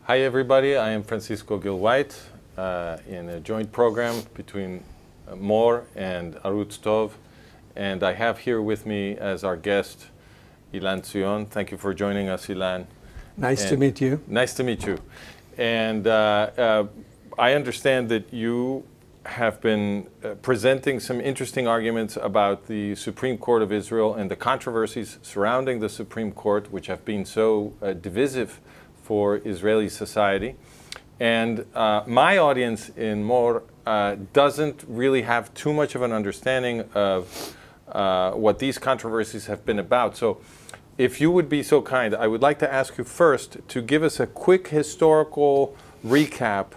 Hi everybody, I am Francisco Gil-White in a joint program between More and Arutz Tov, and I have here with me as our guest Ilan ציאון. Thank you for joining us, Ilan. Nice to meet you. Nice to meet you. And I understand that you have been presenting some interesting arguments about the Supreme Court of Israel and the controversies surrounding the Supreme Court, which have been so divisive for Israeli society. And my audience in More doesn't really have too much of an understanding of what these controversies have been about. So if you would be so kind, I would like to ask you first to give us a quick historical recap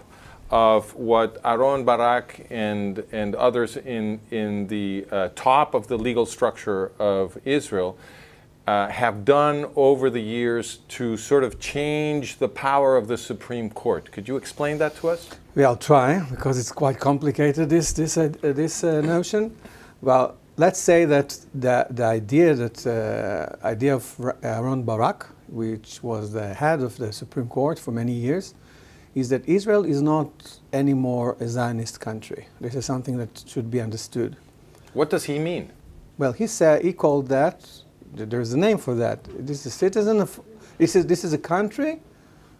of what Aaron Barak and others in the top of the legal structure of Israel have done over the years to sort of change the power of the Supreme Court. Could you explain that to us? Well, I'll try, because it's quite complicated, this notion. Well, let's say that the idea of Aaron Barak, which was the head of the Supreme Court for many years, is that Israel is not anymore a Zionist country. This is something that should be understood. What does he mean? Well, he called that, there's a name for that. This is a citizen of, this is a country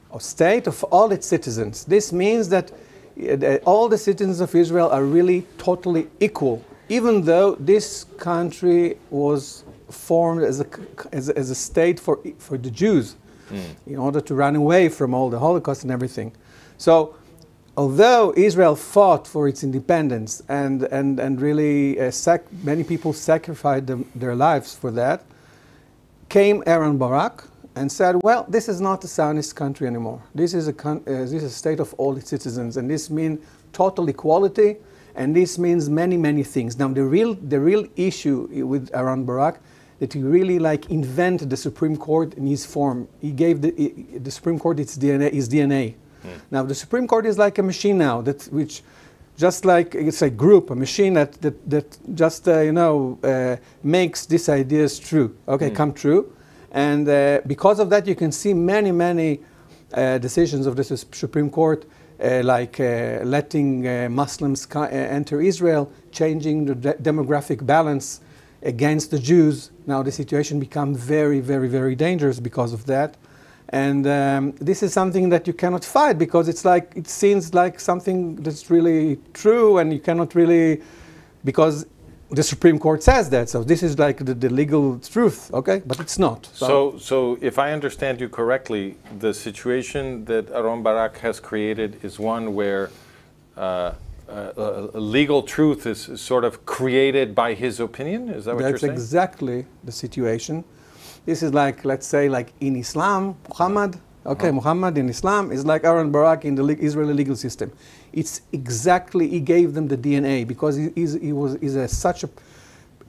or state of all its citizens. This means that all the citizens of Israel are really totally equal, even though this country was formed as a state for the Jews in order to run away from all the Holocaust and everything. So, although Israel fought for its independence and really many people sacrificed their lives for that, came Aaron Barak and said, well, this is not a Zionist country anymore. This is a state of all its citizens, and this means total equality, and this means many, many things. Now, the real issue with Aaron Barak, that he really invented the Supreme Court in his form. He gave the Supreme Court its DNA. Now, the Supreme Court is like a machine now, which just like it's a group, a machine that just makes these ideas true. Come true, and because of that, you can see many decisions of the Supreme Court, like letting Muslims enter Israel, changing the demographic balance against the Jews. Now the situation becomes very dangerous because of that. And this is something that you cannot fight, because it seems like something that's really true, and you cannot really, because the Supreme Court says that. So this is like the legal truth, okay? But it's not. So if I understand you correctly, the situation that Aaron Barak has created is one where legal truth is sort of created by his opinion? Is that what you're saying? That's exactly the situation. This is like, let's say, like in Islam, Muhammad. Muhammad in Islam is like Aaron Barak in the Israeli legal system. It's exactly, he gave them the DNA, because he's such a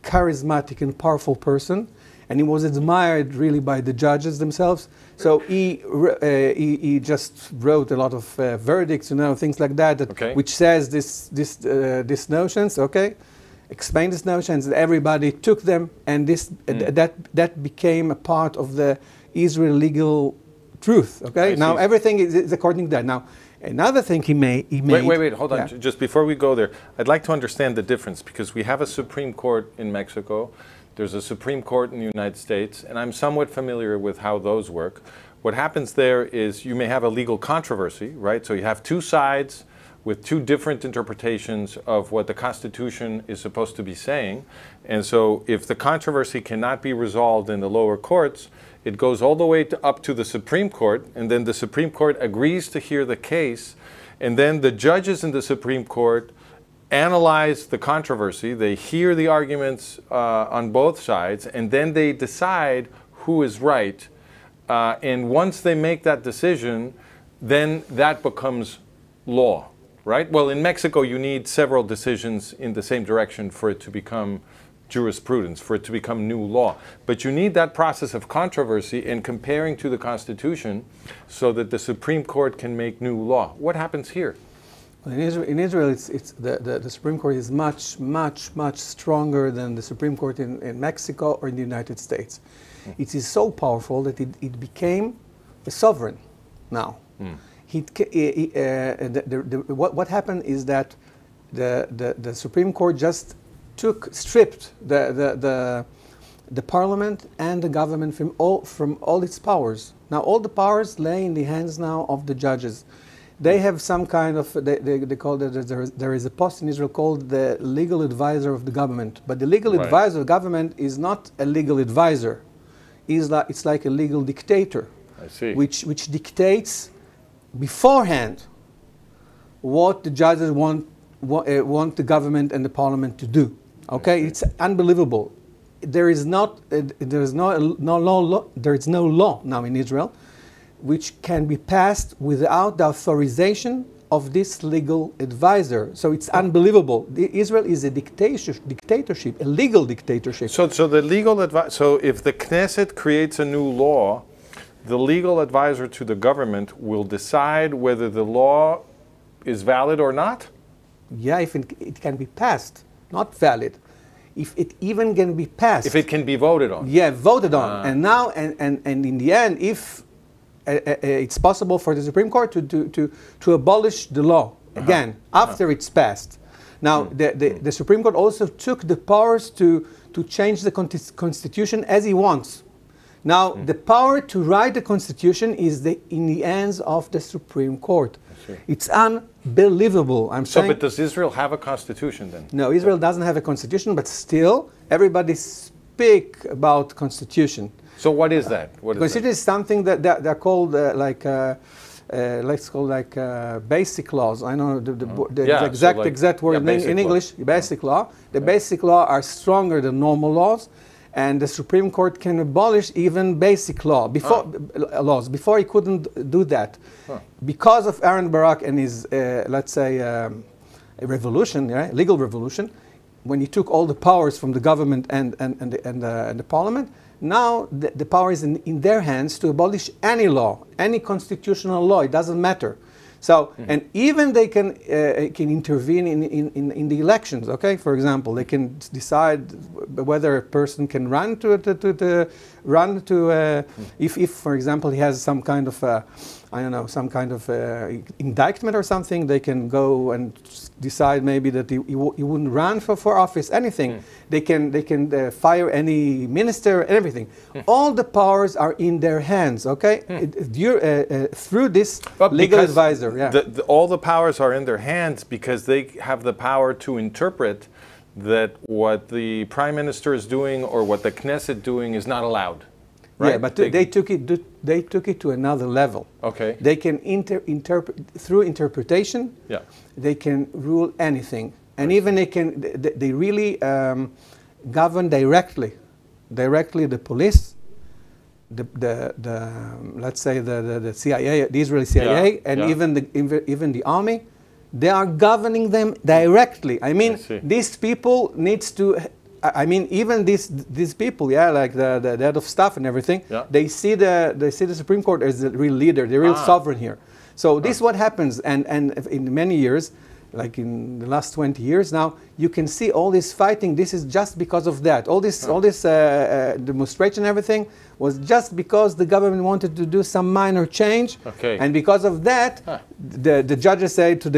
charismatic and powerful person, and he was admired really by the judges themselves. So he just wrote a lot of verdicts, things like that, which says these notions, explain these notions, and everybody took them, and that became a part of the Israel legal truth. Now everything is according to that. Now another thing he made. Wait, hold on. Just before we go there, I'd like to understand the difference, because we have a Supreme Court in Mexico. There's a Supreme Court in the United States, and I'm somewhat familiar with how those work. What happens there is you may have a legal controversy, right? So you have two sides with two different interpretations of what the Constitution is supposed to be saying. And so if the controversy cannot be resolved in the lower courts, it goes all the way up to the Supreme Court, and then the Supreme Court agrees to hear the case, and then the judges in the Supreme Court analyze the controversy, they hear the arguments on both sides, and then they decide who is right. And once they make that decision, then that becomes law, right? Well, in Mexico, you need several decisions in the same direction for it to become jurisprudence, for it to become new law. But you need that process of controversy and comparing to the Constitution so that the Supreme Court can make new law. What happens here? In Israel, the Supreme Court is much stronger than the Supreme Court in Mexico or in the United States. It is so powerful that it became a sovereign now. what happened is that the Supreme Court just stripped the parliament and the government from all its powers. Now all the powers lay in the hands now of the judges. They have some kind of, they call it, there is a post in Israel called the legal advisor of the government. But the legal advisor of the government is not a legal advisor. It's like a legal dictator. I see. Which dictates beforehand what the judges want the government and the parliament to do. Okay, it's unbelievable. There is no law now in Israel which can be passed without the authorization of this legal advisor. So it's unbelievable. Israel is a dictatorship, a legal dictatorship. So the legal advice. So if the Knesset creates a new law, the legal advisor to the government will decide whether the law is valid or not? Yeah, if it can be passed, not valid. If it even can be passed. If it can be voted on. Yeah, voted on. And now, and in the end, if it's possible for the Supreme Court to abolish the law again after it's passed. Now, the Supreme Court also took the powers to change the Constitution as he wants. Now, the power to write the Constitution is in the hands of the Supreme Court. It's unbelievable. But does Israel have a constitution then? No, Israel doesn't have a constitution, but still, everybody speak about constitution. So what is that? Constitution is something that they're called let's call basic laws. I know the exact word in English, basic law. The basic law are stronger than normal laws. And the Supreme Court can abolish even basic laws. Before he couldn't do that. Because of Aaron Barak and his, let's say, revolution, legal revolution, when he took all the powers from the government and the parliament, now the power is in their hands to abolish any law, any constitutional law. It doesn't matter. So, and even they can intervene in the elections. Okay, for example, they can decide whether a person can run if for example he has some kind of some kind of indictment or something. They can go and decide maybe that he wouldn't run for office. Anything. They can fire any minister and everything. All the powers are in their hands. Okay, through this legal advisor. Yeah. All the powers are in their hands because they have the power to interpret that what the prime minister is doing or what the Knesset doing is not allowed. Right? Yeah, but they took it to another level. Okay. They can interpret through interpretation. Yeah. They can rule anything, and even they really govern directly the police. Let's say the CIA, the Israeli CIA, and even the army, they are governing them directly. I mean, these people needs to. I mean, even these people, like the head of staff and everything, they see the Supreme Court as the real leader, the real sovereign here. So this is what happens, and in many years, like in the last 20 years now, you can see all this fighting. This is just because of that. All this demonstration and everything was just because the government wanted to do some minor change. Okay. And because of that, the judges say to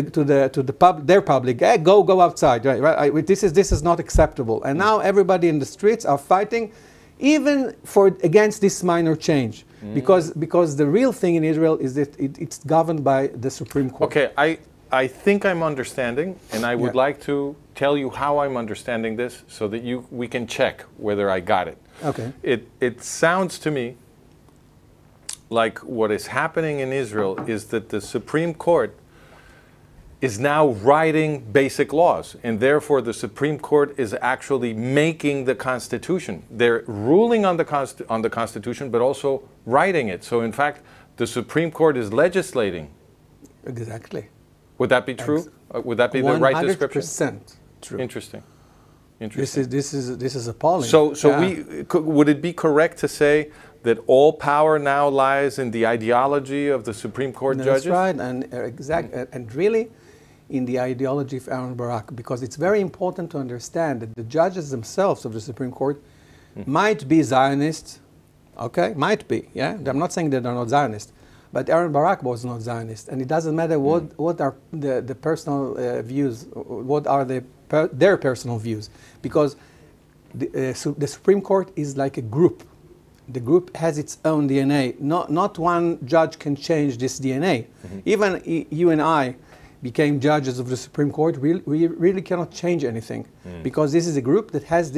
their public, hey, go outside. Right? This is not acceptable. And now everybody in the streets are fighting, even against this minor change, because the real thing in Israel is that it's governed by the Supreme Court. Okay. I think I'm understanding, and I would like to tell you how I'm understanding this so that we can check whether I got it. Okay. It sounds to me like what is happening in Israel is that the Supreme Court is now writing basic laws, and therefore the Supreme Court is actually making the Constitution. They're ruling on the Constitution, but also writing it. So in fact, the Supreme Court is legislating. Exactly. Would that be true? Would that be the right description? 100% true. Interesting. This is appalling. So would it be correct to say that all power now lies in the ideology of the Supreme Court judges? That's right, and really in the ideology of Aaron Barak, because it's very important to understand that the judges themselves of the Supreme Court might be Zionists, okay? Might be, yeah? I'm not saying that they're not Zionists, But Aaron Barak was not Zionist, and it doesn't matter what are the personal views, what are their personal views, because the Supreme Court is like a group. The group has its own DNA. Not one judge can change this DNA. Even you and I became judges of the Supreme Court. We really cannot change anything, because this is a group that has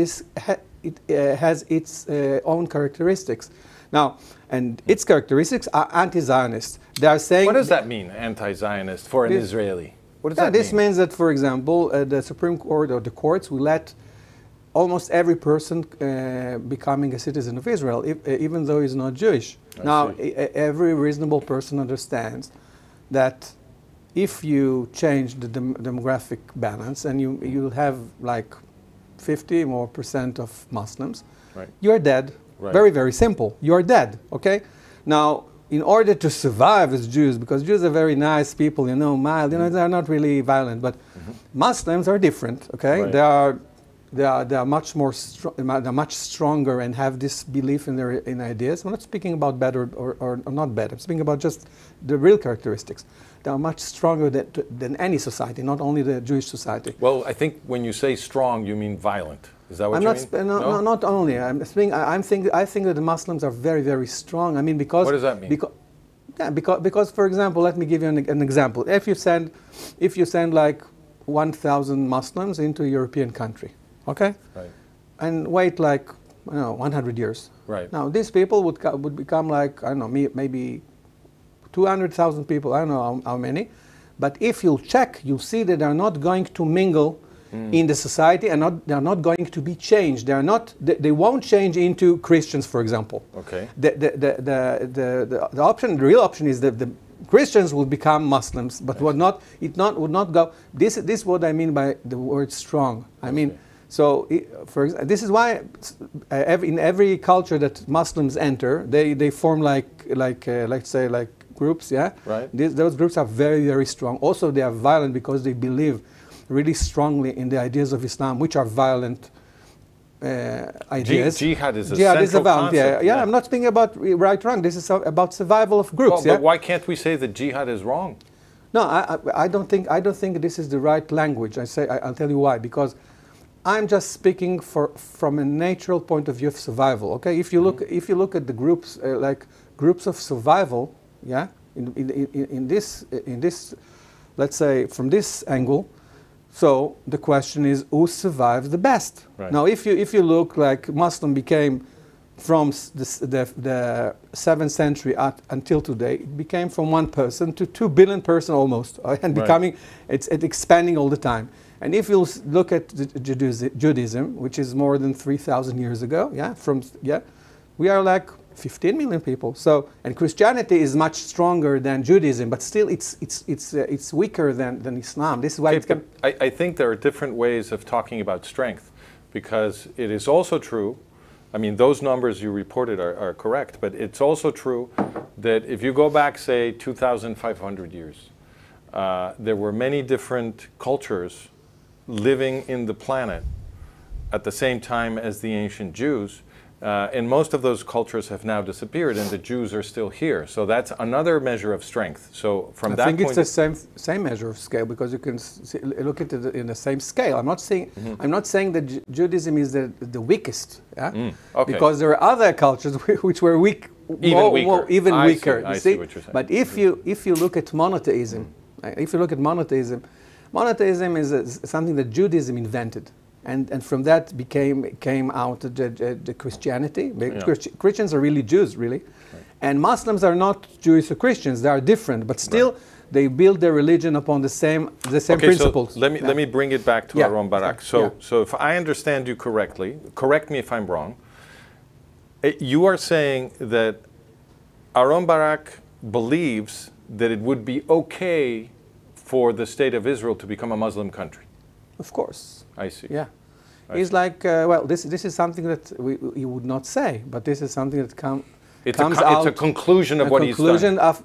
has its own characteristics. Now, and its characteristics are anti-Zionist. They are saying... What does that mean, anti-Zionist, for an Israeli? What does that mean? This means that, for example, the Supreme Court or the courts will let almost every person becoming a citizen of Israel, even though he's not Jewish. Now, every reasonable person understands that if you change the demographic balance and you'll have like 50% more of Muslims, you're dead. Very, very simple. You're dead, okay? Now, in order to survive as Jews, because Jews are very nice people, you know, mild, you know, they're not really violent, but Muslims are different, okay? They are much more, they're much stronger and have this belief in their ideas. I'm not speaking about bad or not bad. I'm speaking about just the real characteristics. They are much stronger than any society, not only the Jewish society. Well, I think when you say strong, you mean violent. Is that what you mean? No, not only. I think that the Muslims are very, very strong. I mean, because... What does that mean? Because, for example, let me give you an example. If you send like 1,000 Muslims into a European country, okay? Right. And wait like, I don't know, 100 years. Right. Now, these people would become like, I don't know, maybe 200,000 people, I don't know how many. But if you'll check, you'll see that they're not going to mingle in the society, and they're not going to be changed. They won't change into Christians, for example. Okay. The real option is that the Christians will become Muslims, but would not go. This is what I mean by the word strong. I mean, so this is why in every culture that Muslims enter, they form let's say like groups. Yeah. Right. Those groups are very, very strong. Also, they are violent because they believe really strongly in the ideas of Islam, which are violent ideas. Jihad is a central concept. Yeah, I'm not speaking about right or wrong. This is about survival of groups. Well, but why can't we say that jihad is wrong? No, I don't think this is the right language. I'll tell you why. Because I'm just speaking from a natural point of view of survival. Okay, if you look at the groups like groups of survival, yeah, in this let's say from this angle. So the question is, who survives the best? Right. Now, if you look like Muslim became from the 7th century until today, it became from 1 person to 2 billion person almost, and becoming it's expanding all the time. And if you look at Judaism, which is more than 3,000 years ago, we are like 15 million people. So, and Christianity is much stronger than Judaism, but still it's weaker than Islam. This is why I think there are different ways of talking about strength, because it is also true, I mean, those numbers you reported are correct, but it's also true that if you go back, say, 2,500 years, there were many different cultures living in the planet at the same time as the ancient Jews. And most of those cultures have now disappeared, and the Jews are still here. So that's another measure of strength. So from that point, I think it's the same measure of scale, because you can look at it in the same scale. I'm not saying that Judaism is the weakest, yeah? Okay. Because there are other cultures which were weak, even weaker. I see what you're saying. But if you look at monotheism, monotheism is something that Judaism invented. And from that came out the Christianity. Christians are really Jews, really. Right. And Muslims are not Jewish or Christians. They are different, but still they build their religion upon the same principles. So let me bring it back to Aaron Barak. So if I understand you correctly, correct me if I'm wrong, you are saying that Aaron Barak believes that it would be okay for the state of Israel to become a Muslim country. Of course. I see. Yeah. He's like, well, this is something that he would not say, but this is something that comes out. It's a conclusion of what he's done.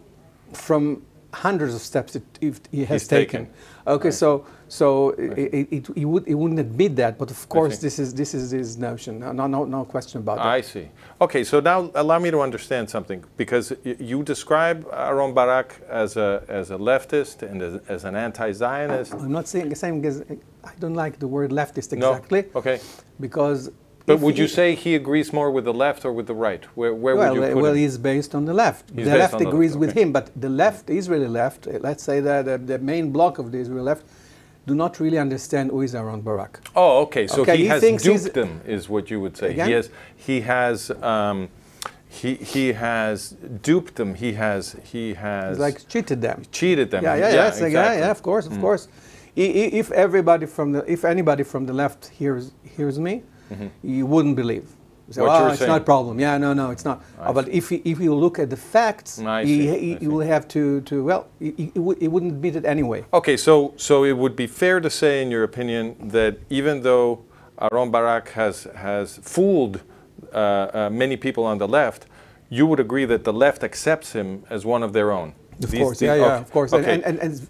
From hundreds of steps that he has He's taken. Okay, Right. so he wouldn't admit that, but of course this is his notion. No question about it. I see. Okay, so now allow me to understand something, because you describe Aaron Barak as a leftist and as an anti-Zionist. I'm not saying I don't like the word leftist exactly. No? Okay. Because. But would you say he agrees more with the left or with the right? Where would you put him? Well, he's based on the left. He's the based left on the agrees left, with okay. him, but the left, Israeli left, let's say that the main bloc of the Israeli left, do not really understand who is Aaron Barak. Oh, okay. So Okay, he has thinks duped them, is what you would say. Again? He has duped them. He has He's like cheated them. cheated them. Exactly. Exactly. Of course. If anybody from the left hears me, you wouldn't believe. So, What you're it's saying. not a problem. Yeah, no, it's not. But if you look at the facts, I see. you will have to he wouldn't admit it anyway. Okay, so it would be fair to say, in your opinion, that even though Aaron Barak has fooled many people on the left, you would agree that the left accepts him as one of their own. Of course. Okay. And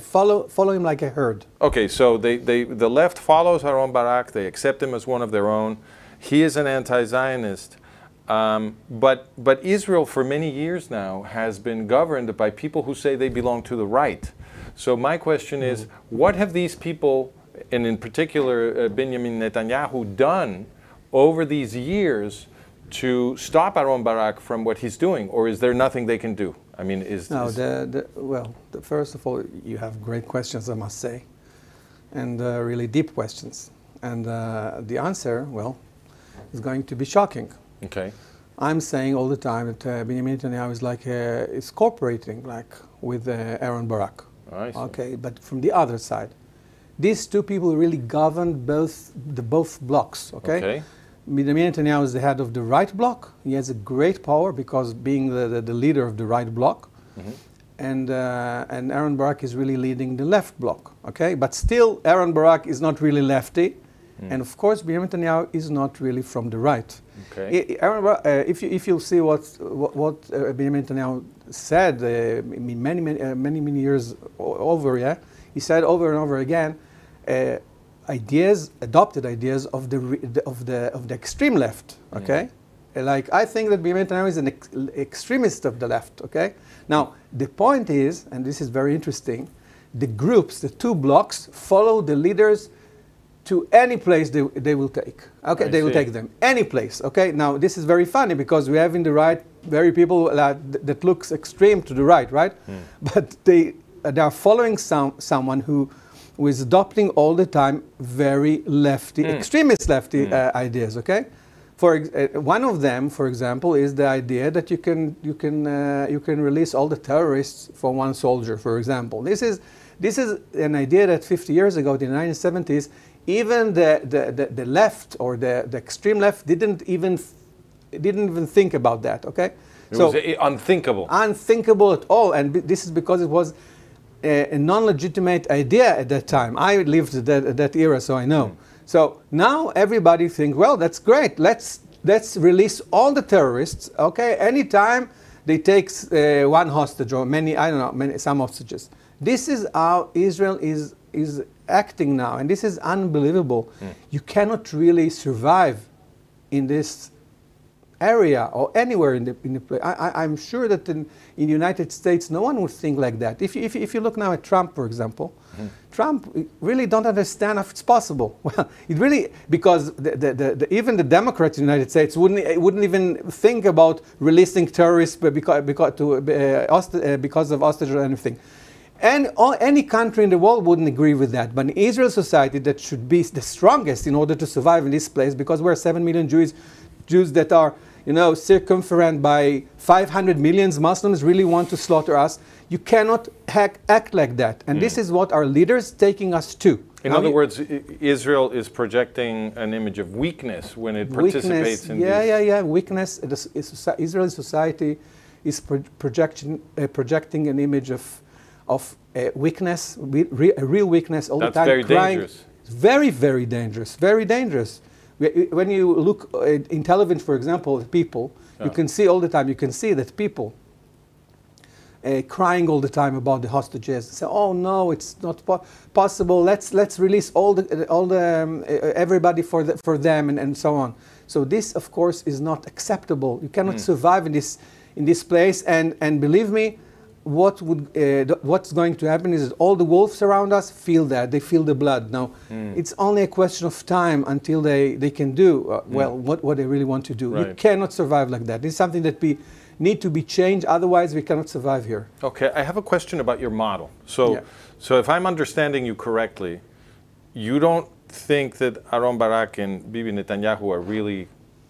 follow him like a herd. Okay, so the left follows Aaron Barak. They accept him as one of their own. He is an anti-Zionist. But Israel, for many years now, has been governed by people who say they belong to the right. So my question is, what have these people, and in particular Benjamin Netanyahu, done over these years to stop Aaron Barak from what he's doing? Or is there nothing they can do? I mean, first of all, you have great questions, I must say, and really deep questions. And the answer, is going to be shocking. Okay. I'm saying all the time that Benjamin Netanyahu is cooperating with Aaron Barak. I see. Okay, but from the other side, these two people really govern both blocks. Okay. Benjamin Netanyahu is the head of the right bloc. He has a great power because being the leader of the right bloc, and Aaron Barak is really leading the left bloc. Okay, but still Aaron Barak is not really lefty. And of course, Benjamin Netanyahu is not really from the right. Okay. If you see what Benjamin Netanyahu said many years over, he said over and over again, adopted ideas of the extreme left. Okay, I think that Benjamin Netanyahu is an extremist of the left. Okay. Now the point is, and this is very interesting, the groups, the two blocks, follow the leaders to any place they will take. Okay, they will take them any place. Okay, now this is very funny because we have in the right very people that looks extreme to the right, but they are following someone who is adopting all the time very lefty, extremist lefty ideas. Okay, one of them, for example, is the idea that you can release all the terrorists for one soldier. For example, this is an idea that 50 years ago, in the 1970s. Even the left or the extreme left didn't even think about that. Okay, it was unthinkable. Unthinkable at all, and this is because it was a non-legitimate idea at that time. I lived that era, so I know. So now everybody thinks, well, that's great. Let's release all the terrorists. Okay, anytime they take one hostage or some hostages. This is how Israel is acting now, and this is unbelievable. You cannot really survive in this area or anywhere in the place. I'm sure that in the United States, no one would think like that. If you look now at Trump, for example, Trump really don't understand if it's possible. Well, it really, because even the Democrats in the United States wouldn't even think about releasing terrorists because of hostage or anything. And any country in the world wouldn't agree with that. But in Israel society, that should be the strongest in order to survive in this place, because we're 7 million Jews that are, circumferent by 500 million Muslims really want to slaughter us. You cannot act like that. And this is what our leaders taking us to. In other words, Israel is projecting an image of weakness when it participates in these. Weakness. Israeli society is projecting an image of weakness, a real weakness all the time. That's very dangerous. Very, very dangerous. Very dangerous. When you look in television, for example, people, you can see all the time. You can see that people crying all the time about the hostages. Say, oh no, it's not possible. Let's release everybody for them and so on. So this, of course, is not acceptable. You cannot survive in this place. And believe me, what's going to happen is that all the wolves around us feel that. They feel the blood. Now, it's only a question of time until they can do what they really want to do. Right. You cannot survive like that. This is something that we need to be changed. Otherwise, we cannot survive here. Okay, I have a question about your model. So if I'm understanding you correctly, you don't think that Aaron Barak and Bibi Netanyahu are really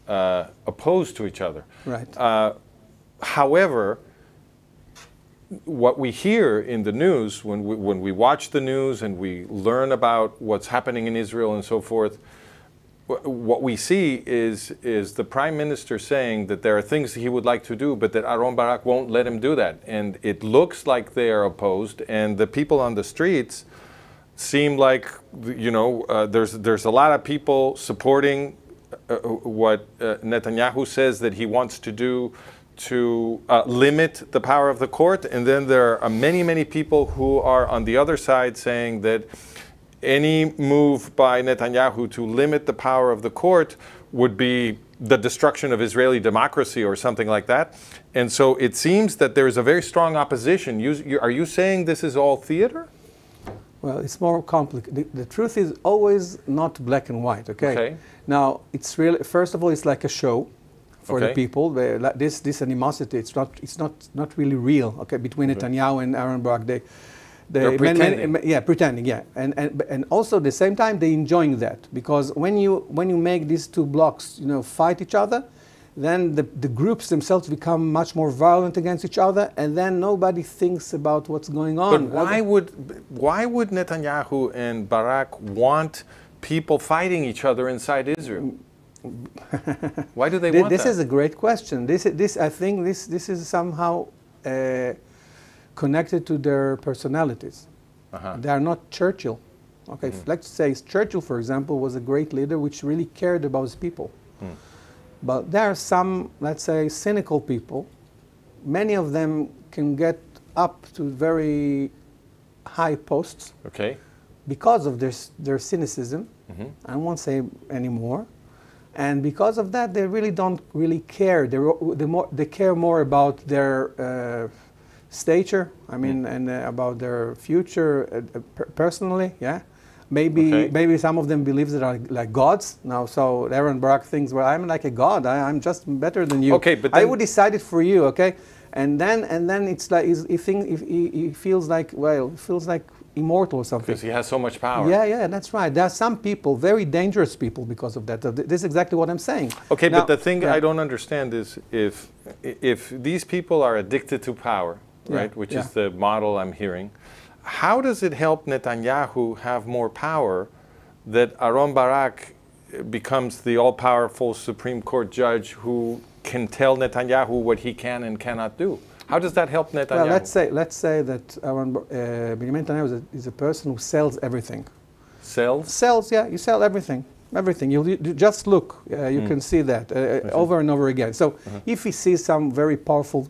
opposed to each other. Right. However, what we hear in the news, when we watch the news and we learn about what's happening in Israel and so forth, what we see is the Prime Minister saying that there are things he would like to do, but that Aaron Barak won't let him do that. And it looks like they are opposed, and the people on the streets seem like, there's a lot of people supporting what Netanyahu says that he wants to do to limit the power of the court, and then there are many, many people who are on the other side saying that any move by Netanyahu to limit the power of the court would be the destruction of Israeli democracy or something like that. And so it seems that there is a very strong opposition. Are you saying this is all theater? Well, it's more complicated. The truth is always not black and white, okay? Now, it's really, first of all, it's like a show for the people. This animosity, it's not really real, okay, between Netanyahu and Aaron Barak. They're pretending. Pretending, yeah. And also at the same time, they're enjoying that, because when you make these two blocks, fight each other, then the groups themselves become much more violent against each other, and then nobody thinks about what's going on. But why would Netanyahu and Barak want people fighting each other inside Israel? Why do they want that? This is a great question. I think this is somehow connected to their personalities. They are not Churchill. Okay, let's say Churchill, for example, was a great leader which really cared about his people. But there are some, let's say, cynical people. Many of them can get up to very high posts because of their cynicism. I won't say anymore. And because of that, they really don't really care. They care more about their stature, and about their future personally, Maybe some of them believe that are like gods. Now, so Aaron Barak thinks, well, I'm like a god. I'm just better than you. Okay, but I would decide it for you, okay? And then it's like he feels like immortal or something. Because he has so much power. Yeah, that's right. There are some people, very dangerous people, because of that. This is exactly what I'm saying. Okay, now, but the thing I don't understand is if these people are addicted to power, right, which is the model I'm hearing, how does it help Netanyahu have more power that Aaron Barak becomes the all-powerful Supreme Court judge who can tell Netanyahu what he can and cannot do? How does that help Netanyahu? Well, let's say that Benjamin Netanyahu is a person who sells everything. Sells? Sells, yeah. You sell everything. Everything. You just look. You can see that over and over again. So if he sees some very powerful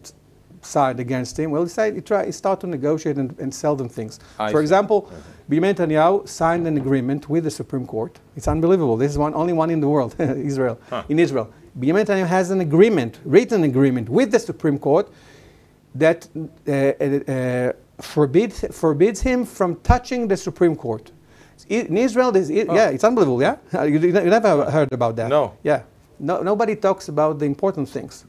side against him, well, he start to negotiate and sell them things. For example, Benjamin Netanyahu signed an agreement with the Supreme Court. It's unbelievable. This is only one in the world, Israel. In Israel, Benjamin Netanyahu has an agreement, written agreement with the Supreme Court that forbids him from touching the Supreme Court. In Israel, it's unbelievable. Yeah, you never heard about that. No. Yeah, nobody talks about the important things.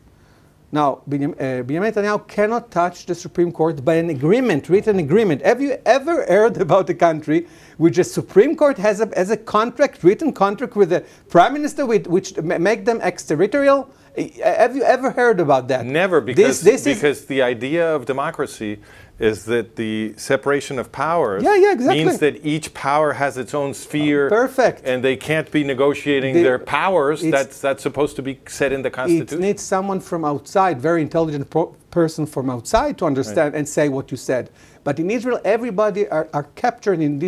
Now, Benjamin Netanyahu cannot touch the Supreme Court by an agreement, written agreement. Have you ever heard about a country which the Supreme Court has a contract, written contract with the Prime Minister, which make them exterritorial? Have you ever heard about that? Never, because the idea of democracy is that the separation of powers means that each power has its own sphere. Perfect. And they can't be negotiating their powers. That's supposed to be set in the Constitution. It needs someone from outside, very intelligent person from outside to understand and say what you said. But in Israel, everybody are captured in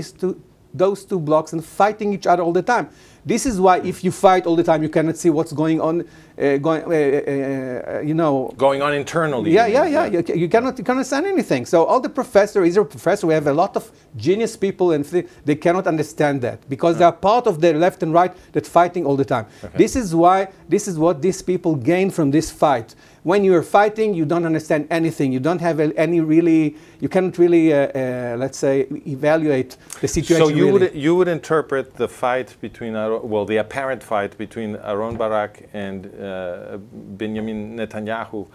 those two blocks and fighting each other all the time. This is why if you fight all the time, you cannot see what's going on, going on internally. Yeah. You cannot understand anything. So all the Israel professors, we have a lot of genius people, and they cannot understand that because they are part of the left and right that's fighting all the time. Okay. This is what these people gain from this fight. When you are fighting, you don't understand anything. You don't have you cannot really, let's say, evaluate the situation. So you would interpret the fight between, the apparent fight between Aharon Barak and Benjamin Netanyahu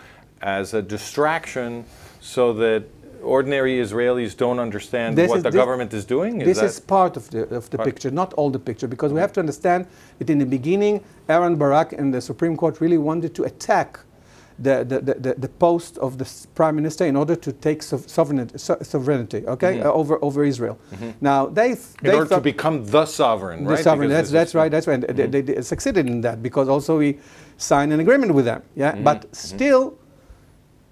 as a distraction so that ordinary Israelis don't understand what the government is doing? This is part of the picture, not all the picture, because we have to understand that in the beginning, Aharon Barak and the Supreme Court really wanted to attack the post of the prime minister in order to take sovereignty, okay, over Israel. Now they order to become the sovereign, right? The sovereign. That's right. And they succeeded in that because also we signed an agreement with them. Yeah, but still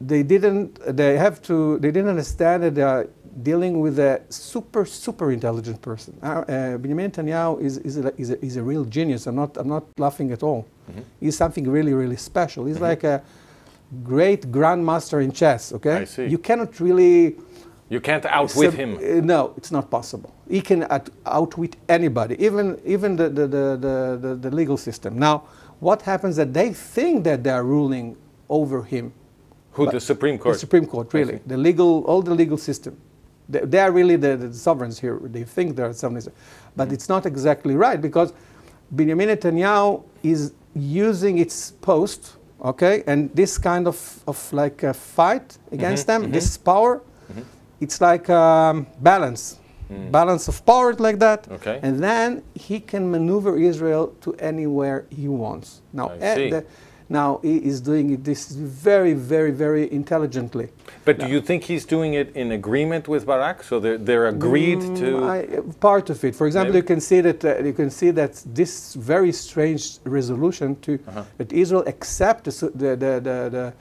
they didn't understand that they are dealing with a super intelligent person. Benjamin Netanyahu is a real genius. I'm not laughing at all. He's something really special. He's like a great grandmaster in chess. Okay, I see. You cannot really. You can't outwit him. No, it's not possible. He can outwit anybody, even the legal system. Now, what happens that they think that they are ruling over him? Who? The Supreme Court. The Supreme Court, really. All the legal system. They are really the sovereigns here. They think they are sovereigns, but it's not exactly right because Benjamin Netanyahu is using its post, okay, and this kind of like a fight against them, this power, it's like balance of power like that, okay. And then he can maneuver Israel to anywhere he wants. Now he is doing this very intelligently. But do you think he's doing it in agreement with Barak? So they're agreed to part of it. For example, you can see that this very strange resolution that Israel accept the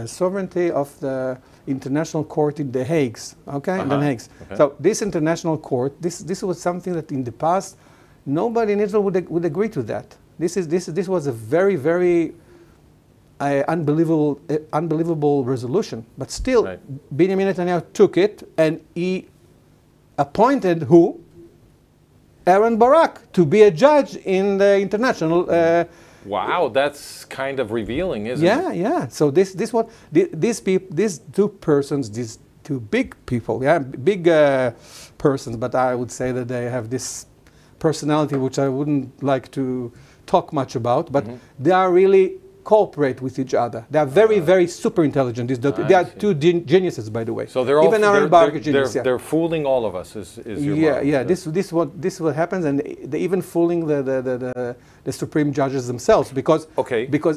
sovereignty of the International Court in The Hague. Okay, in The Hague. Okay. So this international court, this was something that in the past nobody in Israel would agree to that. This was a very unbelievable resolution. But still, Benjamin Netanyahu took it and he appointed who? Aharon Barak to be a judge in the international. Wow, that's kind of revealing, isn't it? Yeah. So these two persons, these two big people, big persons, but I would say that they have this personality which I wouldn't like to talk much about, but they are really cooperate with each other. They are very super intelligent. They are two geniuses, by the way. So they're even they're fooling all of us. Is your yeah. This what happens, and they even fooling the supreme judges themselves because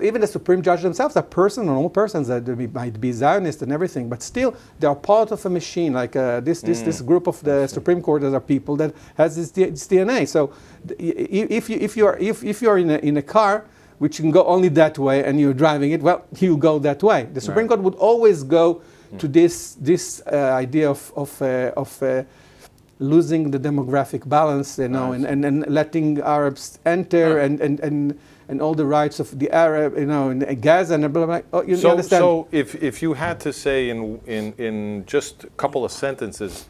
even the supreme judges themselves are normal persons that might be Zionists and everything, but still they are part of a machine. Like this group of the Supreme Court are people that has this DNA. So if you are in a car which can go only that way, and you're driving it, well, you go that way. The Supreme Court would always go to this idea of losing the demographic balance, and letting Arabs enter, and all the rights of the Arab, in Gaza and blah blah blah. You understand? So if you had to say in just a couple of sentences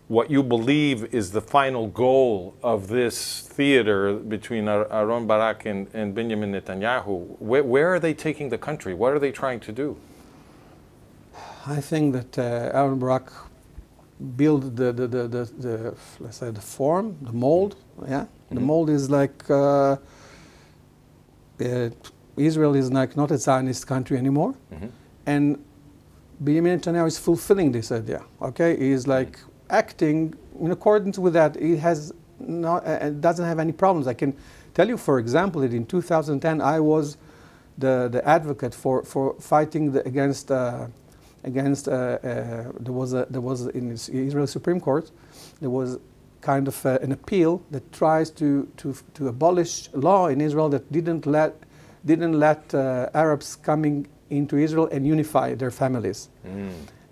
what you believe is the final goal of this theater between Aharon Barak and Benjamin Netanyahu, where are they taking the country? What are they trying to do? I think that Aharon Barak built the let's say the form, the mold. Yeah, the mold is like Israel is like not a Zionist country anymore, and Benjamin Netanyahu is fulfilling this idea. Okay, he is like acting in accordance with that. It doesn't have any problems. I can tell you, for example, that in 2010 I was the advocate for fighting against there was in the Israeli Supreme Court there was kind of an appeal that tries to abolish law in Israel that didn't let Arabs coming into Israel and unify their families.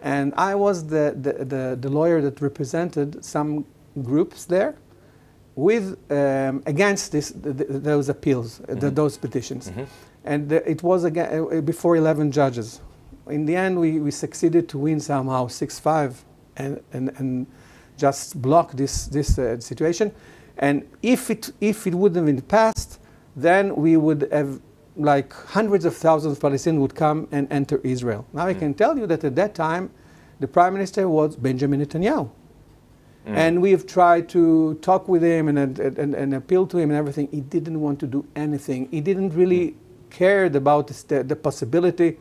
And I was the lawyer that represented some groups there, with against those appeals, those petitions. And it was again, before 11 judges. In the end, we succeeded to win somehow 6-5 and just block this situation. And if it would have been passed, then we would have like hundreds of thousands of Palestinians would come and enter Israel. Now I can tell you that at that time, the prime minister was Benjamin Netanyahu. And we have tried to talk with him and appeal to him and everything. He didn't want to do anything. He didn't really care about the possibility,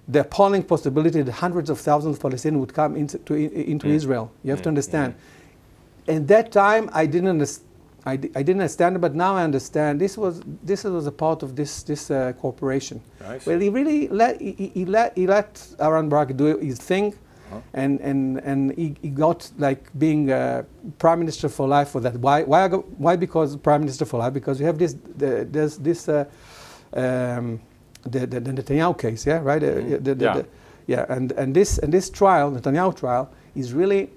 the appalling possibility that hundreds of thousands of Palestinians would come into Israel. You have to understand. At that time, I didn't understand it, but now I understand. This was a part of this cooperation. Well, he really let Aaron Barak do his thing. And he got like being prime minister for life for that. Why? Because prime minister for life? Because you have the Netanyahu case, yeah, right? And this trial, Netanyahu trial, is really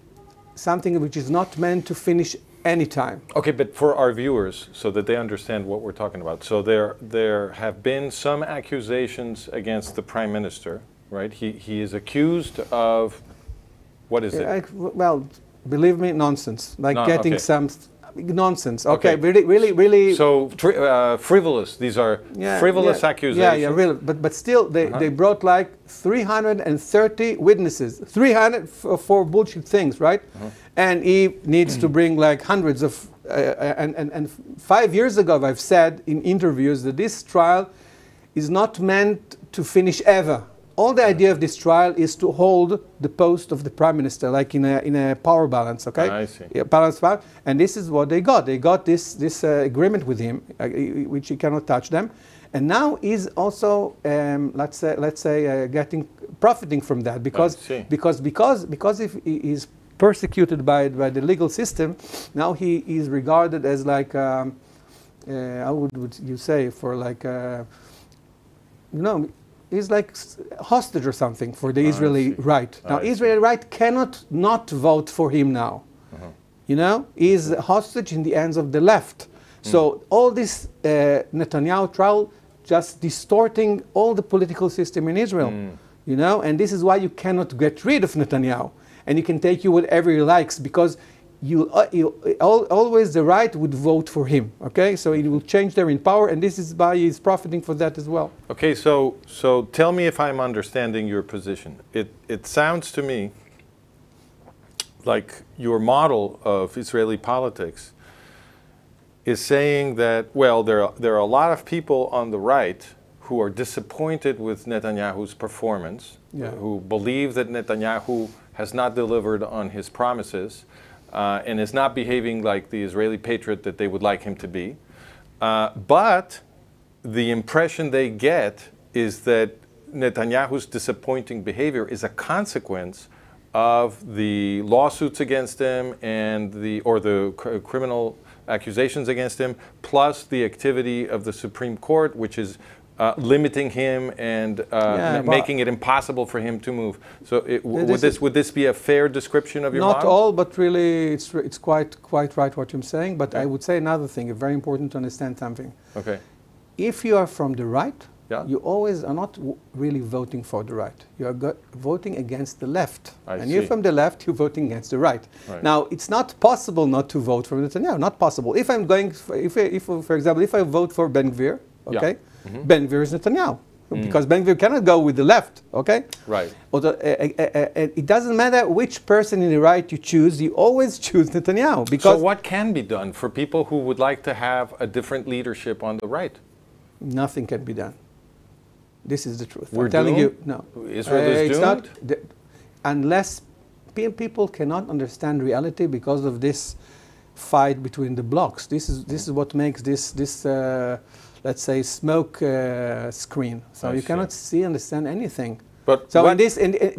something which is not meant to finish any time. Okay, but for our viewers, so that they understand what we're talking about, so there have been some accusations against the prime minister. Right, he is accused of, what is it? Well, believe me, nonsense. Like getting some nonsense. Okay, really. So frivolous. These are frivolous accusations. Yeah, really. But still, they brought like 330 witnesses, 300 for bullshit things, right? And he needs to bring like hundreds of. And 5 years ago, I've said in interviews that this trial is not meant to finish ever. All the idea of this trial is to hold the post of the prime minister, like in a power balance, okay? I see. Yeah, balance power. And this is what they got. They got this agreement with him, which he cannot touch them. And now he's also, let's say, profiting from that because if he is persecuted by the legal system, now he is regarded as like, how would you say, for like, he's like hostage or something for the Israeli right. Now, Israeli right cannot not vote for him now. You know, he's hostage in the hands of the left. So all this Netanyahu trial just distorting all the political system in Israel. You know, and this is why you cannot get rid of Netanyahu. And you can take you whatever he likes because always the right would vote for him, okay? So it will change there in power, and this is why he's profiting for that as well. Okay, so tell me if I'm understanding your position. It sounds to me like your model of Israeli politics is saying that, well, there are a lot of people on the right who are disappointed with Netanyahu's performance, who believe that Netanyahu has not delivered on his promises, and is not behaving like the Israeli patriot that they would like him to be. But the impression they get is that Netanyahu's disappointing behavior is a consequence of the lawsuits against him and the criminal accusations against him, plus the activity of the Supreme Court, which is limiting him and making it impossible for him to move. So would this be a fair description of your model? Not all, but really it's quite right what you're saying. But I would say another thing, very important to understand something. Okay. If you are from the right, you always are not really voting for the right. You are voting against the left. And you're from the left, you're voting against the right. Now, it's not possible not to vote for Netanyahu, not possible. If I'm going, for example, if I vote for Ben Gvir, okay? Ben Gvir is Netanyahu, because Ben Gvir cannot go with the left, okay? Right. It doesn't matter which person in the right you choose, you always choose Netanyahu. Because so what can be done for people who would like to have a different leadership on the right? Nothing can be done. This is the truth. We're I'm telling doomed? you, no. Israel is doomed? Unless people cannot understand reality because of this fight between the blocks. This is what makes this let's say, smoke screen. So you cannot understand anything. But so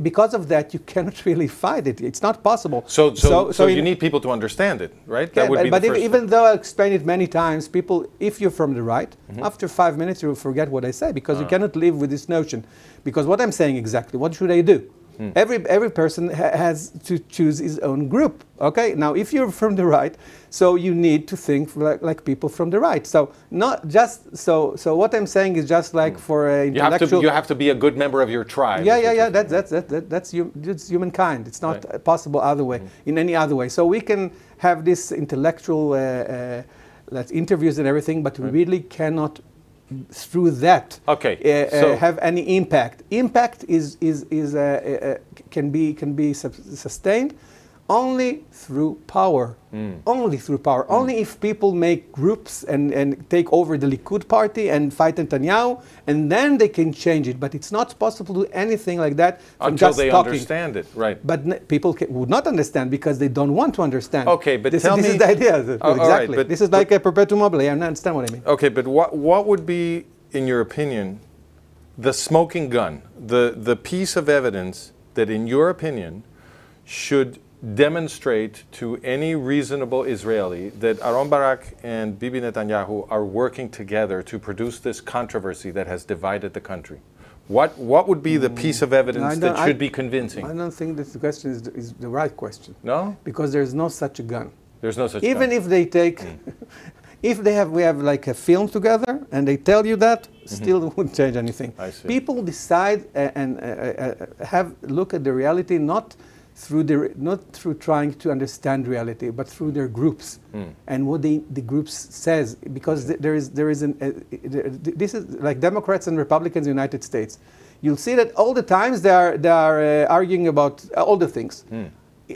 because of that, you cannot really fight it. It's not possible. So you need people to understand it, right? Yeah, that would be but the first even though I explained it many times, people, if you're from the right, after 5 minutes you will forget what I say because you cannot live with this notion. Because what I'm saying exactly, what should I do? Every person has to choose his own group. Okay. Now, if you're from the right, so you need to think like people from the right. So not just so. So what I'm saying is just like for a intellectual. You have to be a good member of your tribe. Yeah. That's humankind. It's not possible other way in any other way. So we can have this intellectual interviews and everything, but we really cannot through that have any impact. Impact can be sustained only through power. Only through power. Only if people make groups and take over the Likud party and fight Netanyahu, and then they can change it. But it's not possible to do anything like that from until just they talking. Understand it, right? But people would not understand because they don't want to understand. Okay, but this tell me. This is the idea. Exactly. Right, but, this is like a perpetuum mobile. I understand what I mean. Okay, but what would be, in your opinion, the smoking gun, the piece of evidence that, in your opinion, should demonstrate to any reasonable Israeli that Aaron Barak and Bibi Netanyahu are working together to produce this controversy that has divided the country? What would be the piece of evidence that should be convincing? I don't think that the question is the right question. No? Because there's no such a gun. There's no such Even gun. If they take, if we have like a film together and they tell you that, still it wouldn't change anything. I see. People decide and look at the reality not through trying to understand reality, but through their groups and what the groups says. Because this is like Democrats and Republicans in the United States. You'll see that all the times they are arguing about all the things.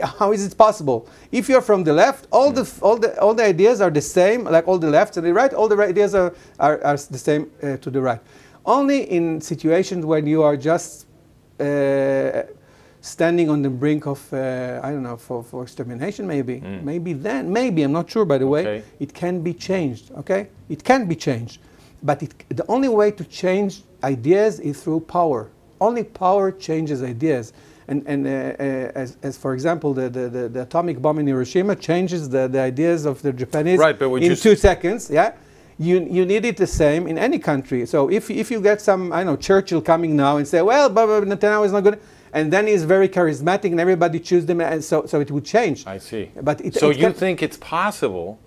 How is it possible? If you're from the left, all the ideas are the same, like all the left and the right. All the ideas are the same to the right. Only in situations when you are just standing on the brink of, I don't know, for extermination maybe. Maybe, I'm not sure by the way, it can be changed, okay? It can be changed. But the only way to change ideas is through power. Only power changes ideas. And as for example, the atomic bomb in Hiroshima changes the ideas of the Japanese in 2 seconds, yeah? You need it the same in any country. So if you get some, I don't know, Churchill coming now and say, well, Netanyahu is not good, and then he's very charismatic and everybody chooses them, and so it would change. I see. But you think it's possible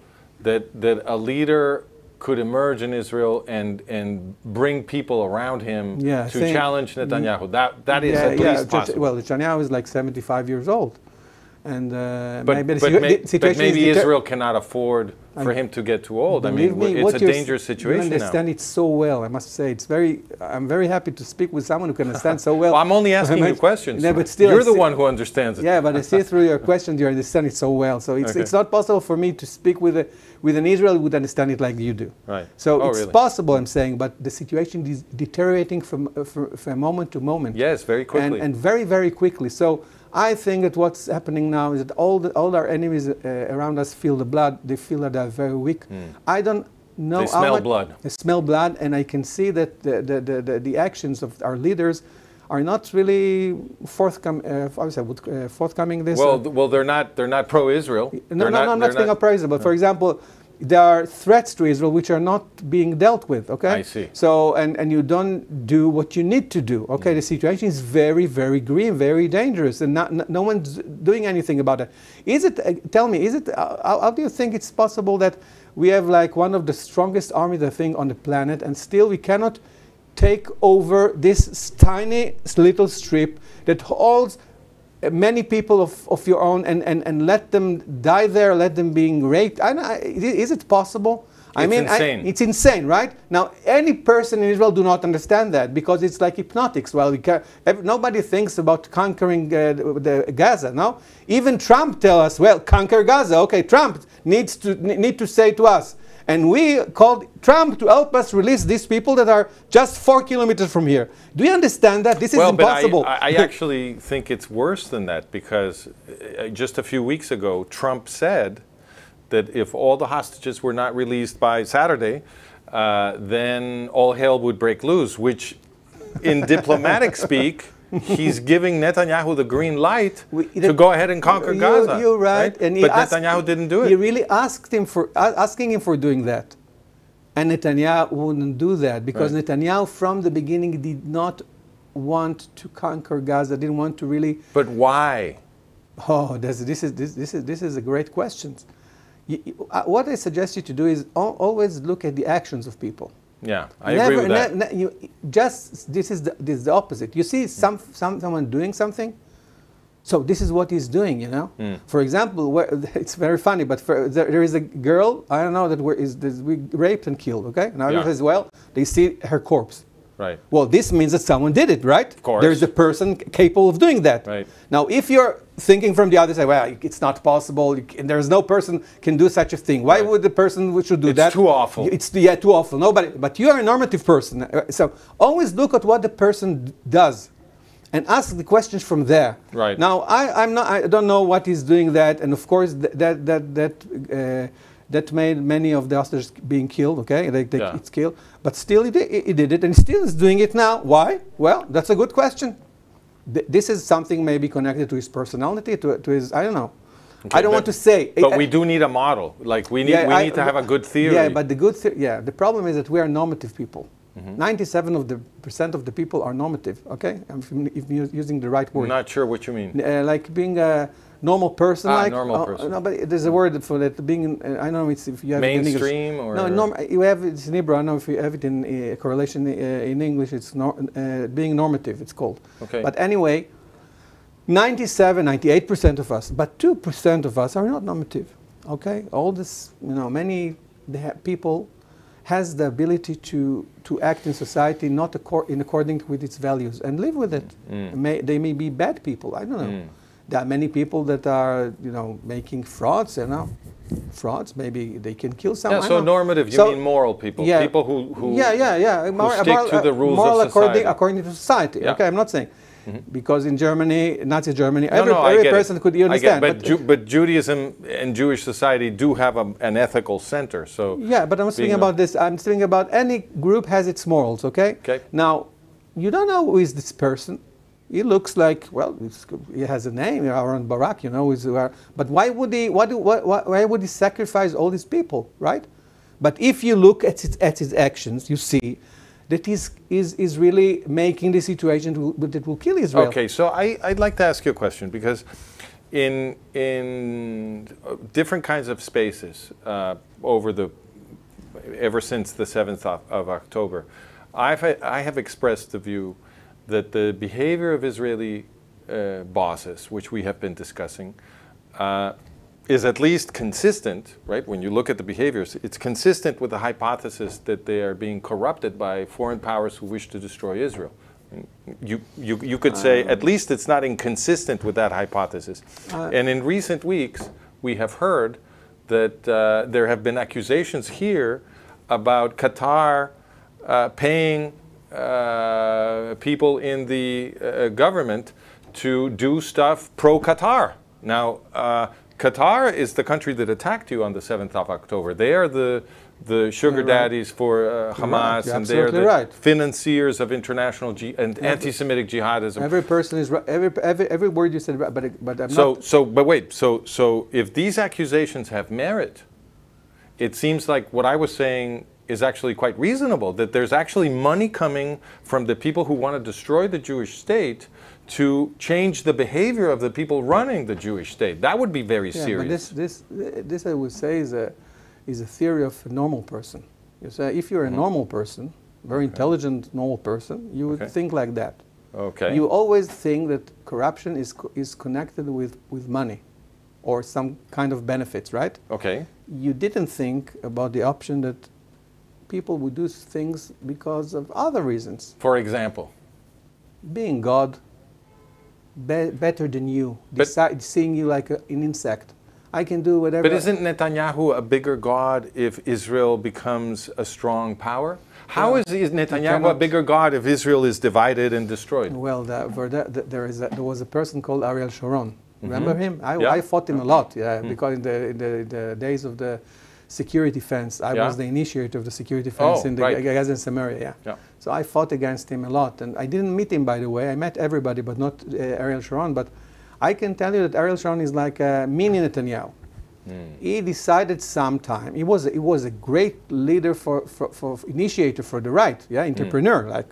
that a leader could emerge in Israel and bring people around him to challenge Netanyahu? That is at least possible. Well, Netanyahu is like 75 years old. And but maybe Israel cannot afford for him to get too old. I mean, it's a dangerous situation now. You understand it so well, I must say. I'm very happy to speak with someone who can understand so well. Well, I'm only asking you questions. Yeah, but still, you're the one who understands it. Yeah, but I see through your questions you understand it so well. So it's not possible for me to speak with an Israeli who would understand it like you do. Right. So it's possible, I'm saying, but the situation is deteriorating from moment to moment. Yes, very quickly. And very, very quickly. So I think that what's happening now is that all our enemies around us feel the blood. They feel that they're very weak. I don't know. They smell blood. They smell blood, and I can see that the actions of our leaders are not really forthcoming. This. Well, they're not pro-Israel. No, I'm not speaking of pro-Israel. But for example, there are threats to Israel which are not being dealt with, okay? I see. So, and you don't do what you need to do, okay? The situation is very, very grim, very dangerous, and no one's doing anything about it. Tell me, how do you think it's possible that we have like one of the strongest armies, I think, on the planet, and still we cannot take over this tiny little strip that holds many people of your own and let them die there, let them being raped? Is it possible? Insane. It's insane, right? Now, any person in Israel do not understand that because it's like hypnotics. Well, nobody thinks about conquering the Gaza, no? Even Trump tell us, well, conquer Gaza. Okay, Trump need to say to us. And we called Trump to help us release these people that are just 4 kilometers from here. Do you understand that? This is impossible. But I actually think it's worse than that because just a few weeks ago, Trump said that if all the hostages were not released by Saturday, then all hell would break loose, which in diplomatic speak, he's giving Netanyahu the green light to go ahead and conquer Gaza. You're right. And but Netanyahu didn't do it. He really asking him for doing that. And Netanyahu wouldn't do that because Netanyahu from the beginning did not want to conquer Gaza, didn't want to really... But why? Oh, this is a great question. What I suggest you to do is always look at the actions of people. Yeah, I agree with that. This is the opposite. You see someone doing something, so this is what he's doing, you know. For example, it's very funny, but there is a girl, I don't know, that is raped and killed, okay? Now as well, they see her corpse. Right. Well, this means that someone did it, right? Of course. There's a person capable of doing that. Right. Now, if you're thinking from the other side, well, it's not possible, there's no person can do such a thing. Why would the person should do that? It's too awful. It's too awful. Nobody. But you are a normative person, so always look at what the person does, and ask the questions from there. Right. Now, I don't know what he's doing that, and of course that made many of the hostages being killed, okay? It's killed. But still he did it, and he still is doing it now. Why? Well, that's a good question. This is something maybe connected to his personality, to his, I don't know. Okay, I don't want to say. But we do need a model. Like, we need to have a good theory. Yeah, but the problem is that we are normative people. 97% of the people are normative, okay? If you're using the right word. I'm not sure what you mean. Like being a normal person, normal person. No, but there's a word for that. Being, I don't know if you have mainstream it in or no, you have it in Hebrew. I don't know if you have it in correlation in English. It's being normative. It's called. Okay. But anyway, 98% of us, but 2% of us are not normative. Okay, all this, many people has the ability to act in society not in according with its values and live with it. They may be bad people. I don't know. There are many people that are, making frauds, frauds. Maybe they can kill someone. Yeah, so normative, you mean moral people. Yeah, people who stick to the rules of society. According to society. Yeah. Okay, I'm not saying. Because in Germany, Nazi Germany, every person could understand. But Judaism and Jewish society do have an ethical center. So yeah, but I'm speaking about this. I'm speaking about any group has its morals. Okay. Okay. Now, you don't know who is this person. He looks like, well, he has a name, Aaron Barak, but why would he? Why would he sacrifice all these people, right? But if you look at his actions, you see that is really making the situation that will kill Israel. Okay, so I'd like to ask you a question, because in different kinds of spaces ever since the 7th of October, I have expressed the view that the behavior of Israeli bosses, which we have been discussing, is at least consistent, right? When you look at the behaviors, it's consistent with the hypothesis that they are being corrupted by foreign powers who wish to destroy Israel. You could say at least it's not inconsistent with that hypothesis. And in recent weeks, we have heard that there have been accusations here about Qatar paying people in the government to do stuff pro-Qatar. Now, Qatar is the country that attacked you on the 7th of October. They are the sugar daddies for Hamas, and they are the financiers of international and anti-Semitic jihadism. Every person is right. Every word you said, but I'm not. So if these accusations have merit, it seems like what I was saying is actually quite reasonable, that there's actually money coming from the people who want to destroy the Jewish state to change the behavior of the people running the Jewish state. That would be very serious. But this I would say is a theory of a normal person. You say if you're a normal person, very intelligent normal person, you would think like that. Okay. You always think that corruption is connected with money or some kind of benefits, right? Okay. You didn't think about the option that people would do things because of other reasons. For example? Being God, better than you, seeing you like an insect. I can do whatever. But isn't Netanyahu a bigger God if Israel becomes a strong power? How is Netanyahu a bigger God if Israel is divided and destroyed? Well, there was a person called Ariel Sharon. Remember him? I fought him a lot, because in the days of the security fence, I was the initiator of the security fence in the Gaza and Samaria. So I fought against him a lot, and I didn't meet him, by the way. I met everybody, but not Ariel Sharon. But I can tell you that Ariel Sharon is like a mini Netanyahu. He decided sometime. He was a great leader for initiator for the right, entrepreneur,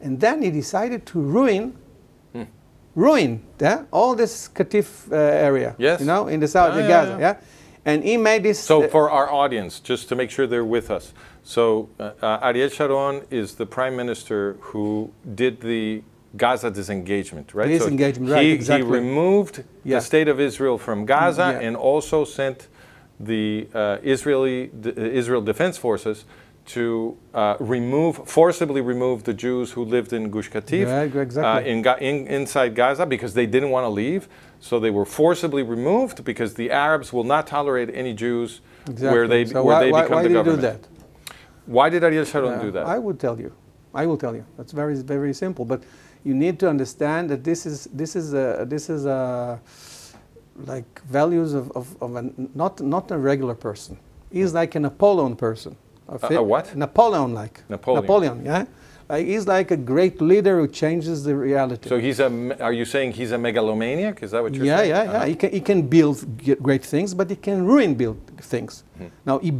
And then he decided to ruin all this Katif area, yes. you know, in the south of Gaza. Yeah. And he made this... So for our audience, just to make sure they're with us. So Ariel Sharon is the prime minister who did the Gaza disengagement, right? Disengagement, so right, exactly. He removed the state of Israel from Gaza and also sent the Israel Defense Forces to forcibly remove the Jews who lived in Gush Katif, inside Gaza, because they didn't want to leave. So they were forcibly removed because the Arabs will not tolerate any Jews where they become the government. Why did he do that? Why did Ariel Sharon do that? I will tell you. That's very, very simple. But you need to understand that this is like values of not a regular person. He's like a Napoleon person. A what? Napoleon. Yeah. He's like a great leader who changes the reality. So are you saying he's a megalomaniac? Is that what you're saying? Yeah. He can build great things, but he can build things. Now he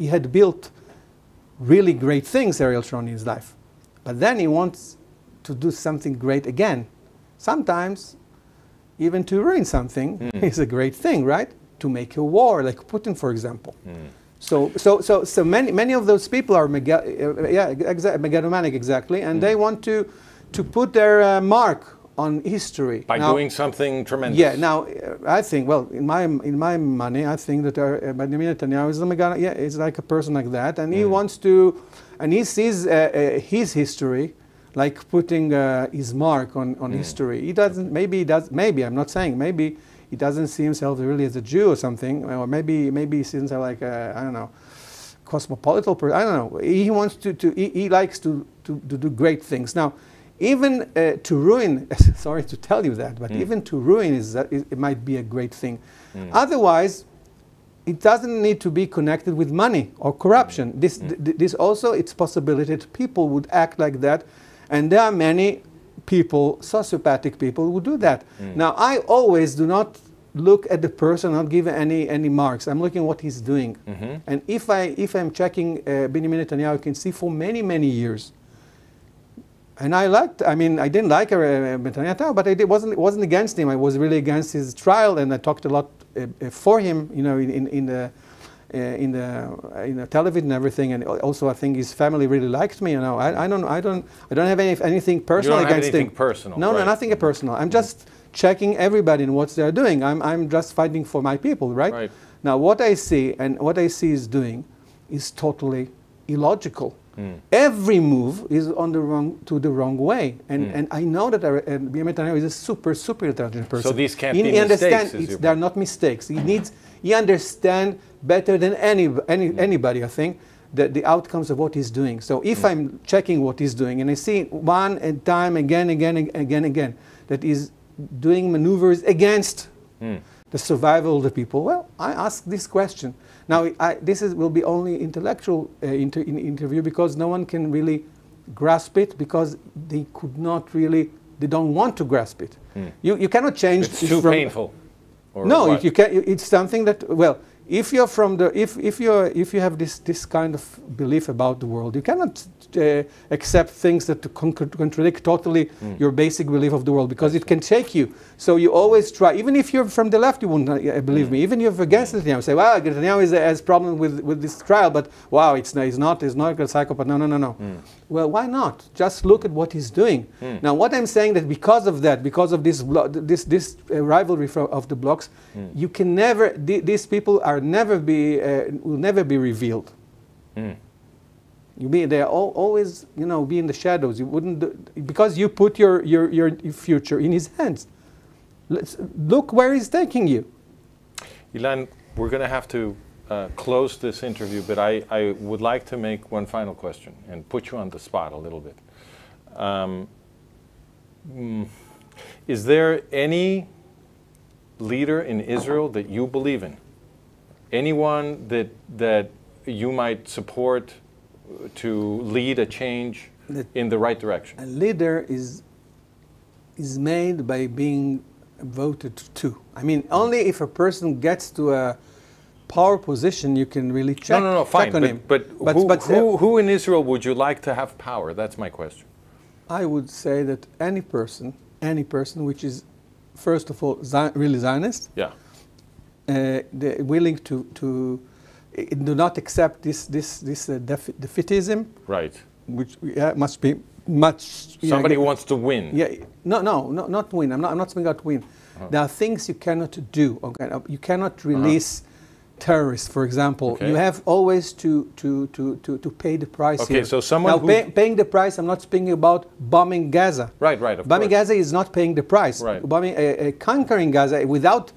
had built really great things, Ariel Sharon, in his life, but then he wants to do something great again. Sometimes, even to ruin something is a great thing, right? To make a war, like Putin, for example. So many of those people are megalomaniac, exactly, and they want to put their mark on history by doing something tremendous. Yeah. Now, I think, well, in my money, I think that Benjamin Netanyahu is like a person like that, and he wants to, and he sees his history like putting his mark on history. He doesn't. Maybe he does. Maybe I'm not saying. Maybe he doesn't see himself really as a Jew or something, or maybe he sees himself like I don't know, cosmopolitan person. I don't know. He wants he likes to do great things. Now, even to ruin, sorry to tell you that, but even to ruin it might be a great thing. Otherwise, it doesn't need to be connected with money or corruption. This also, it's possibility that people would act like that, and there are many people, sociopathic people, who do that. Now, I always do not look at the person, not give any marks. I'm looking at what he's doing. And if I'm checking Benjamin Netanyahu, I can see for many years. And I didn't like Netanyahu, but it wasn't against him. I was really against his trial, and I talked a lot for him, you know, in the television and everything. And also, I think his family really liked me. You know, I don't have anything personal against him. Personal. No, nothing personal. I'm just checking everybody and what they're doing. I'm just fighting for my people, right? Now, what I see is doing is totally illogical. Every move is to the wrong way, and I know that Benjamin Netanyahu is a super intelligent person. So these can't be mistakes. They're not mistakes. He understands better than anybody. I think the outcomes of what he's doing. So if I'm checking what he's doing, and I see one time again that he's doing maneuvers against the survival of the people, well, I ask this question. Now, this will be only intellectual interview, because no one can really grasp it, because they don't want to grasp it. You cannot change. It's too painful. No, you can. It's something that, well, if you're if you have this kind of belief about the world, you cannot accept things that contradict totally your basic belief of the world, because it can shake you. So you always try, even if you're from the left, you wouldn't believe me. Even if you're against Netanyahu, say, well, Netanyahu has problem with this trial, but wow, he's not a psychopath. No. Well, why not? Just look at what he's doing. Now, what I'm saying that because of this rivalry of the blocks, you can never. These people will never be revealed. They are always, be in the shadows. You wouldn't because you put your future in his hands. Look where he's taking you. Ilan, we're going to have to close this interview, but I would like to make one final question and put you on the spot a little bit. Is there any leader in Israel that you believe in? Anyone that you might support to lead a change in the right direction? A leader is made by being voted to. I mean, only if a person gets to power position, you can really check, fine. check on him. But who in Israel would you like to have power? That's my question. I would say that any person which is, first of all, really Zionist, yeah, they're willing to do not accept this defeatism, right? Which must be much. Somebody who wants to win. Yeah, not win. I'm not speaking about win. There are things you cannot do. Okay? You cannot release terrorists, for example. Okay. You have always to pay the price here. Okay, so someone paying the price, I'm not speaking about bombing Gaza. Right, bombing Gaza is not paying the price. Right. Conquering Gaza without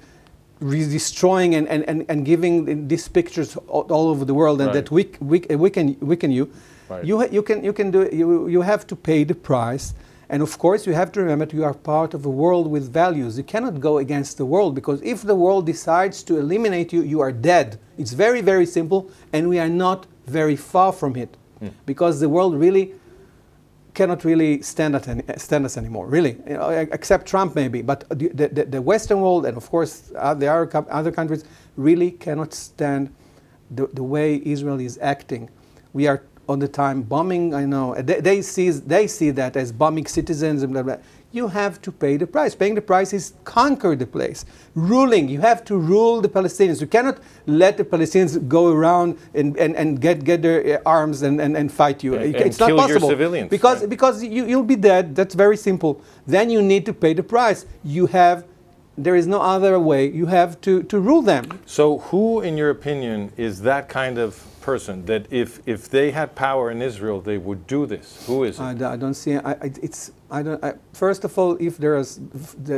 destroying and giving these pictures all over the world, and that weaken you. Right. You can do it. You have to pay the price. And of course, you have to remember that you are part of a world with values. You cannot go against the world, because if the world decides to eliminate you, you are dead. It's very, very simple, and we are not very far from it, because the world really cannot really stand us anymore, really, except Trump maybe. But the Western world, and of course there are other countries, really cannot stand the way Israel is acting. We are on the time bombing, I know. They see that as bombing citizens and blah, blah. You have to pay the price. Paying the price is conquer the place. Ruling, you have to rule the Palestinians. You cannot let the Palestinians go around and get their arms and fight you. It's not possible. Your civilians, because you'll be dead. That's very simple. Then you need to pay the price. There is no other way. You have to rule them. So who, in your opinion, is that kind of person that if they had power in Israel, they would do this? Who is it? I don't see. First of all, if there is,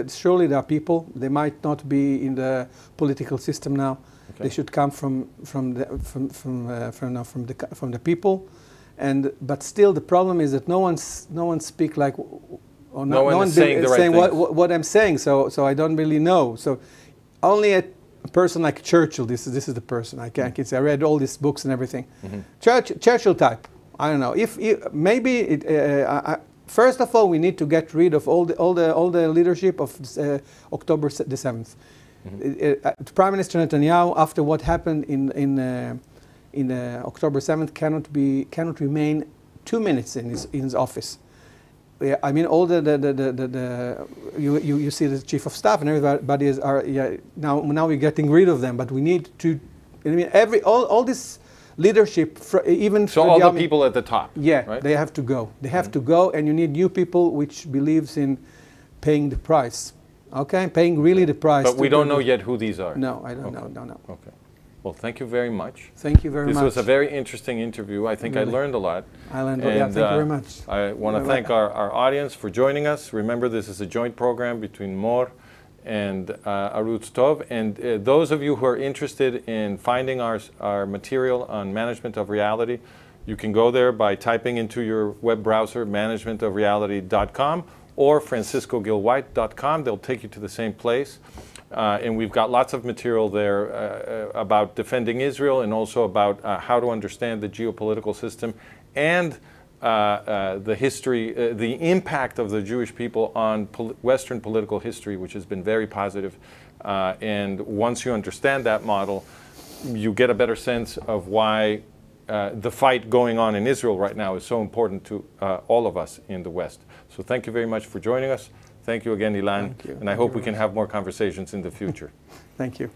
surely there are people. They might not be in the political system now. Okay. They should come from the people, but still the problem is that no one speak like. Or no one is saying what I'm saying, so I don't really know. So only a person like Churchill, this is the person I can say. I read all these books and everything. Churchill type. I don't know. First of all, we need to get rid of all the leadership of October the 7th. Prime Minister Netanyahu, after what happened in October 7th, cannot remain 2 minutes in his office. Yeah, I mean, all you see the chief of staff and everybody now we're getting rid of them, but we need to. I mean, all this leadership, even so, all the people at the top. Yeah, right? They have to go. They have to go, and you need new people which believes in paying the price. Okay, paying really the price. But we don't know yet who these are. No, I don't know. No. Okay. Well, thank you very much. Thank you very much. This was a very interesting interview. I think I learned a lot. I learned a lot. Yeah, thank you very much. I want to thank our audience for joining us. Remember, this is a joint program between Mor and Arutz Tov. And those of you who are interested in finding our material on management of reality, you can go there by typing into your web browser managementofreality.com or franciscogilwhite.com. They'll take you to the same place. And we've got lots of material there about defending Israel, and also about how to understand the geopolitical system and the history, the impact of the Jewish people on Western political history, which has been very positive. And once you understand that model, you get a better sense of why the fight going on in Israel right now is so important to all of us in the West. So thank you very much for joining us. Thank you again, Ilan, and I hope we can have more conversations in the future. Thank you.